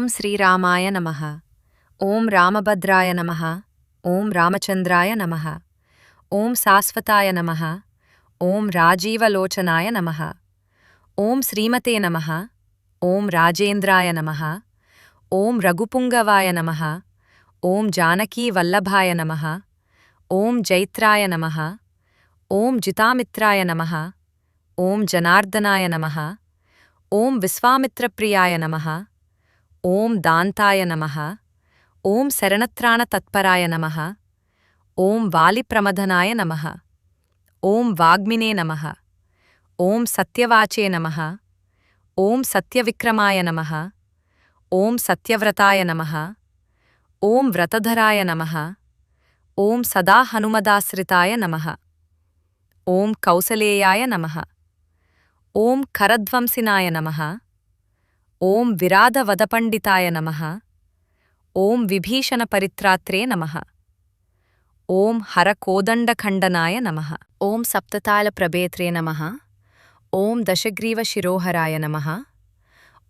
ಓಂ ಶ್ರೀರಾಮಾಯ ನಮಃ. ಓಂ ರಾಮಭದ್ರಾಯ ನಮಃ. ಓಂ ರಾಮಚಂದ್ರಾಯ ನಮಃ. ಓಂ ಶಾಶ್ವತಾಯ ನಮಃ. ಓಂ ರಾಜೀವಲೋಚನಾಯ ನಮಃ. ಓಂ ಶ್ರೀಮತೆ ನಮಃ. ಓಂ ರಾಜೇಂದ್ರಾಯ ನಮಃ. ಓಂ ರಘುಪುಂಗವಾಯ ನಮಃ. ಓಂ ಜಾನಕೀವಲ್ಲಭಾಯ ನಮಃ. ಓಂ ಜೈತ್ರಾಯ ನಮಃ. ಓಂ ಜಿತಾಮಿತ್ರಾಯ ನಮಃ. ಓಂ ಜನಾರ್ದನಾಯ ನಮಃ. ಓಂ ವಿಶ್ವಾಮಿತ್ರಪ್ರಿಯಾಯ ನಮಃ. ಓಂ ದಾಂತಾಯ ನಮಃ. ಓಂ ಶರಣತ್ರಾಣತತ್ಪರಾಯ ನಮಃ. ಓಂ ವಾಲಿಪ್ರಮದನಾಯ ನಮಃ. ಓಂ ವಾಗ್ಮಿನೇ ನಮಃ. ಓಂ ಸತ್ಯವಾಚೇ ನಮಃ. ಓಂ ಸತ್ಯವಿಕ್ರಮಾಯ ನಮಃ. ಓಂ ಸತ್ಯವ್ರತಾಯ ನಮಃ. ಓಂ ವ್ರತಧರಾಯ ನಮಃ. ಓಂ ಸದಾ ಹನುಮದಾಶ್ರಿತಾಯ ನಮಃ. ಓಂ ಕೌಸಲೇಯಾಯ ನಮಃ. ಓಂ ಖರಧ್ವಂಸಿನಾಯ ನಮಃ. ಓಂ ವಿರಾಧವದಪಂಡಿತಾಯ ನಮಃ. ಓಂ ವಿಭೀಷಣಪರಿತ್ರಾತ್ರೇ ನಮಃ. ಓಂ ಹರಕೋದಂಡಖಂಡನಾಯ ನಮಃ. ಓಂ ಸಪ್ತತಾಳಪ್ರಭೇತ್ರೇ ನಮಃ. ಓಂ ದಶಗ್ರೀವಶಿರೋಹರಾಯ ನಮಃ.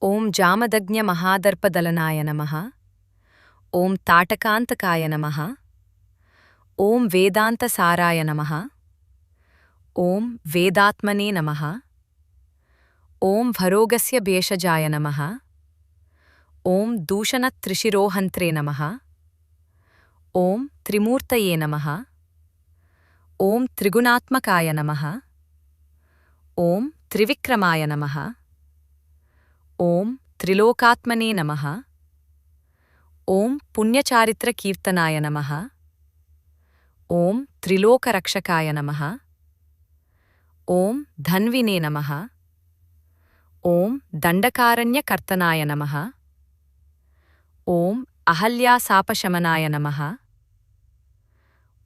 ಓಂ ಜಾಮದಗ್ನ್ಯಮಹಾದರ್ಪದಲನಾಯ ನಮಃ. ಓಂ ತಾಟಕಾಂತಕಾಯ ನಮಃ. ಓಂ ವೇದಾಂತಸಾರಾಯ ನಮಃ. ಓಂ ವೇದಾತ್ಮನೇ ನಮಃ. ಓಂ ಭರೋಗಸ್ಯ ಭೇಷಜಾಯ ನಮಃ. ಓಂ ದೂಷಣತ್ರಿಶಿರೋಹಂತ್ರೇ ನಮಃ. ಓಂ ತ್ರಿಮೂರ್ತಯೇ ನಮಃ. ಓಂ ತ್ರಿಗುಣಾತ್ಮಕಾಯ ನಮಃ. ಓಂ ತ್ರಿವಿಕ್ರಮಾಯ ನಮಃ. ಓಂ ತ್ರಿಲೋಕಾತ್ಮನೇ ನಮಃ. ಓಂ ಪುಣ್ಯಚಾರಿತ್ರಕೀರ್ತನಾಯ ನಮಃ. ಓಂ ತ್ರಿಲೋಕರಕ್ಷಕಾಯ ನಮಃ. ಓಂ ಧನ್ವಿನೇ ನಮಃ. ಓಂ ದಂಡಕಾರಣ್ಯಕರ್ತನಾಯ ನಮಃ. ಓಂ ಅಹಲ್ಯಾಸಾಪಶಮನಾಯ ನಮಃ.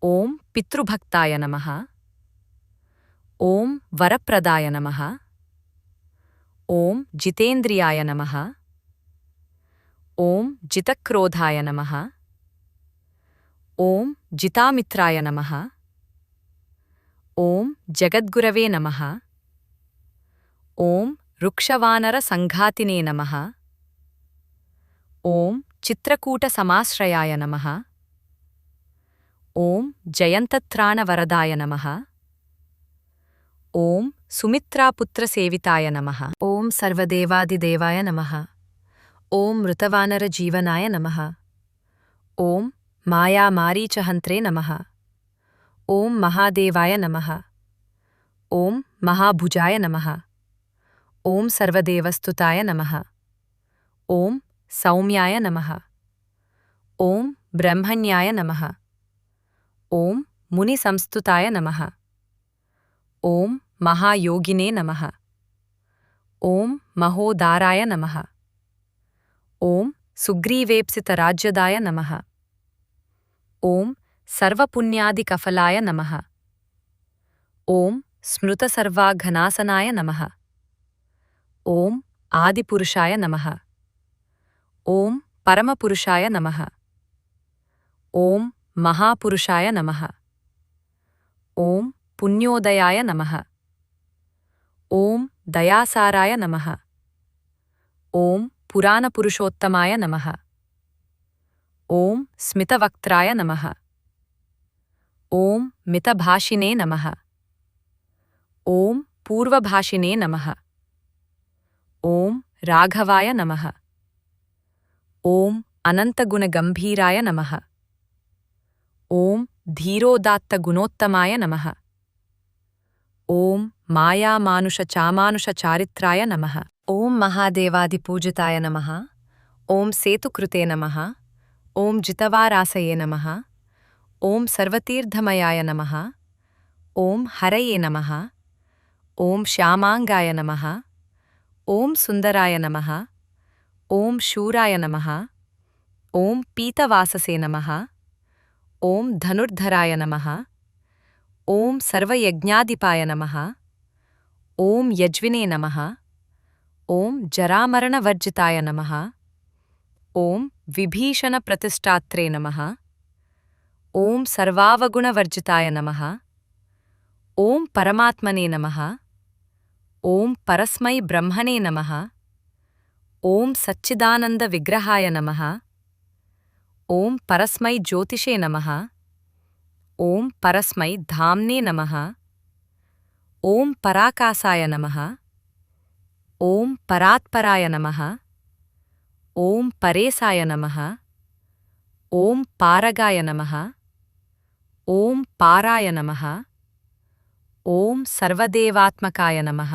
ಓಂ ಪಿತೃಭಕ್ತಾಯ ನಮಃ. ಓಂ ವರಪ್ರದಾಯ ನಮಃ. ಓಂ ಜಿತೇಂದ್ರಿಯಾಯ ನಮಃ. ಓಂ ಜಿತಕ್ರೋಧಾಯ ನಮಃ. ಓಂ ಜಿತಾಮಿತ್ರಾಯ ನಮಃ. ಓಂ ಜಗದ್ಗುರವೇ ನಮಃ. ಓಂ ರುಕ್ಷವಾನರ ಸಂಘಾತಿನೇ ನಮಃ. ಓಂ ಚಿತ್ರಕೂಟ ಸಮಾಶ್ರಯಾಯ ನಮಃ. ಓಂ ಜಯಂತತ್ರಾಣವರದಾಯ ನಮಃ. ಓಂ ಸುಮಿತ್ರಾಪುತ್ರಸೇವಿತಾಯ ನಮಃ. ಓಂ ಸರ್ವದೇವಾದಿದೇವಾಯ ನಮಃ. ಓಂ ಮೃತವಾನರಜೀವನಾಯ ನಮಃ. ಓಂ ಮಾಯಾಮಾರೀಚಹಂತ್ರೇ ನಮಃ. ಓಂ ಮಹಾದೇವಾಯ ನಮಃ. ಓಂ ಮಹಾಭುಜಾಯ ನಮಃ. ಓಂ ಸರ್ವದೇವಸ್ತುತಾಯ ನಮಃ. ಓಂ ಸೌಮ್ಯಾಯ ನಮಃ. ಓಂ ಬ್ರಹ್ಮಣ್ಯಾಯ ನಮಃ. ಓಂ ಮುನಿಸಂಸ್ತುತಾಯ ನಮಃ. ಓಂ ಮಹಾಯೋಗಿನೇ ನಮಃ. ಓಂ ಮಹೋದಾರಾಯ ನಮಃ. ಓಂ ಸುಗ್ರೀವೇಪ್ಸಿತರಾಜ್ಯದಾಯ ನಮಃ. ಓಂ ಸರ್ವಪುಣ್ಯಾದಿಕಫಲಾಯ ನಮಃ. ಓಂ ಸ್ಮೃತಸರ್ವಾಘನಾಸನಾಯ ನಮಃ. ಓಂ ಆದಿಪುರುಷಾಯ ನಮಃ. ಓಂ ಪರಮಪುರುಷಾಯ ನಮಃ. ಓಂ ಮಹಾಪುರುಷಾಯ ನಮಃ. ಓಂ ಪುಣ್ಯೋದಯಾಯ ನಮಃ. ಓಂ ದಯಾಸಾರಾಯ ನಮಃ. ಓಂ ಪುರಾಣಪುರುಷೋತ್ತಮಾಯ ನಮಃ. ಓಂ ಸ್ಮಿತವಕ್ತ್ರಾಯ ನಮಃ. ಓಂ ಮಿತಭಾಷಿನೇ ನಮಃ. ಓಂ ಪೂರ್ವಭಾಷಿನೇ ನಮಃ. ಓಂ ರಾಘವಾಯ ನಮಃ. ಓಂ ಅನಂತಗುಣಗಂಭೀರಾಯ ನಮಃ. ಓಂ ಧೀರೋದಾತ್ತಗುಣೋತ್ತಮಾಯ ನಮಃ. ಓಂ ಮಾಯಾಮಾನುಷಚಾಮಾನುಷಚಾರಿತ್ರಾಯ ನಮಃ. ಓಂ ಮಹಾದೇವಾದಿಪೂಜಿತಾಯ ನಮಃ. ಓಂ ಸೇತುಕೃತೆ ನಮಃ. ಓಂ ಜಿತವಾರಾಸಯೇ ನಮಃ. ಓಂ ಸರ್ವತೀರ್ಥಮಯಾಯ ನಮಃ. ಓಂ ಹರಯೇ ನಮಃ. ಓಂ ಶ್ಯಾಮಾಂಗಾಯ ನಮಃ. ಓಂ ಸುಂದರಾಯ ನಮಃ. ಓಂ ಶೂರಾಯ ನಮಃ. ಓಂ ಪೀತವಾಸಸೇ ನಮಃ. ಓಂ ಧನುರ್ಧರಾಯ ನಮಃ. ಓಂ ಸರ್ವಯಜ್ಞಾಧಿಪಾಯ ನಮಃ. ಓಂ ಯಜ್ವಿನೇ ನಮಃ. ಓಂ ಜರಾಮರಣವರ್ಜಿತಾಯ ನಮಃ. ಓಂ ವಿಭೀಷಣಪ್ರತಿಷ್ಠಾತ್ರೇ ನಮಃ. ಓಂ ಸರ್ವಾವಗುಣವರ್ಜಿತಾಯ ನಮಃ. ಓಂ ಪರಮಾತ್ಮನೇ ನಮಃ. ಓಂ ಪರಸ್ಮೈ ಬ್ರಹ್ಮಣೇ ನಮಃ. ఓం సచ్చిదానంద విగ్రహాయ నమః. ఓం పరస్మై జ్యోతిషే నమః. ఓం పరస్మై ధామ్నే నమః. ఓం పరాకాశాయ నమః. ఓం పరాత్పరాయ నమః. ఓం పరేశాయ నమః. ఓం పారగాయ నమః. ఓం పారాయ నమః. ఓం సర్వదేవాత్మకాయ నమః.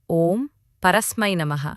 ఓం పరస్మై నమః.